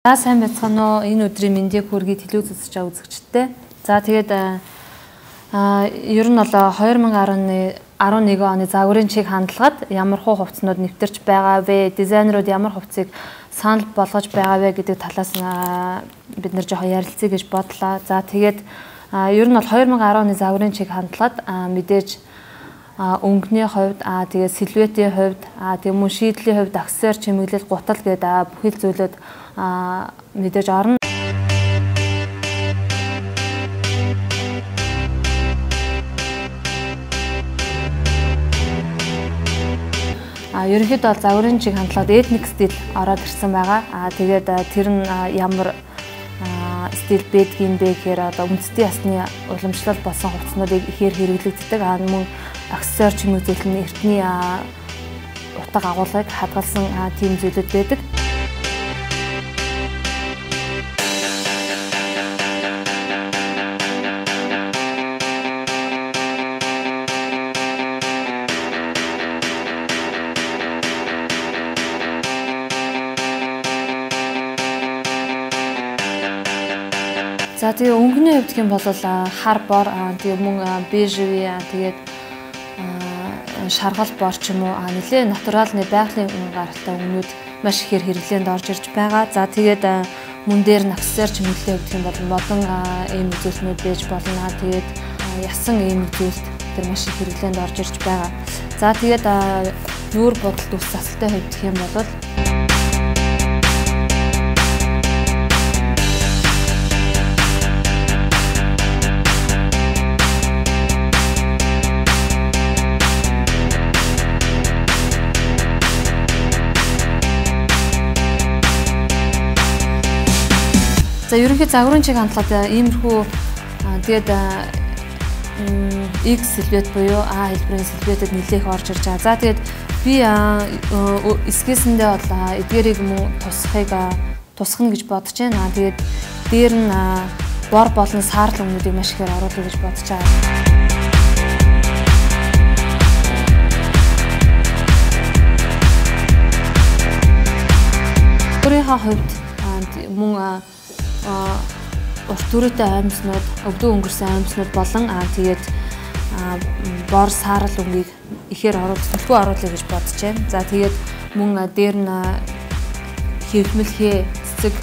За сайн байцгаана уу. Энэ өдрийн мэндийг хүргэе телевиз үзэж байгаа үзэгчдээ. За тэгээд ер нь бол 2011 оны загварын чиг хандлагад ямар хуу хувцснууд нэвтэрч байгаа вэ? Дизайнерууд ямар хувцсыг санал болгож байгаа вэ гэдэг талаас бид нэр жоохон ярилцъя гэж бодлоо. За тэгээд ер нь бол 2010 оны загварын чиг хандлагад мэдээж өнгөний хувьд тэгээд силуэтийн хувьд тэгээд мөн шийдлийн хувьд аксессуар чимэглэл гутал гэдэг бүхэл зүйлүүд мэдээж орно. Ерөнхийдөө бол загварын чиг хандлагад этник стил ороод ирсэн байгаа. Тэгээд тэр нь ямар стил байдгийн бэ гэхээр одоо үндэстэн ясны уламжлал болсон хувцснуудыг ихээр хэрэглэгддэг. Мөн аксессуар чимэглэл нь эртний утга агуулгыг хадгалсан тийм зүйлүүд байдаг. За тэгээ өнгөний хувьд гэх юм бол хар бор тэгээ мөн бежевый тэгээд шаргал бор ч юм уу нэлээ натуралны байгалийн гаралтай өнгөнүүд маш ихээр хэрэглээнд орж ирж байгаа. За тэгээд мөн дээр нь аксессуар чимэглэлийн хувьд гэх юм бол модон ийм үзүүлэлтүүд байж болно. Тэгээд ясан ийм үзүүлэлт тэр маш их хэрэглээнд орж ирж байгаа. За тэгээд нүүр бодолт ус засалтай хувьд гэх юм бол за ерөнхий загварын чиг хандлагад иймэрхүү тэгээд X силуэт буюу А хэлбэрийн силуэтэд нэлээх орж ирж байгаа. За тэгээд би эсгээсэндээ бол эдгээрийг мөн тусгах гэж бодож байна. Тэгээд дээр нь бор болон саарл өнгөнүүдийг маш ихээр оруулах гэж бодож байгаа. Өөрийнхөө хувьд мөн урт түрээтэй аймснууд, өвдөө өнгөрсөн аймснууд болон тэгээд бор саарл өнгийг ихээр оруулах гэж бодож байна. За тэгээд мөн дээр нь хэвлэмэлхээ цэцэг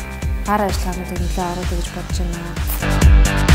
гар ажиллагаануудыг нэлээд оруулах гэж бодож байна.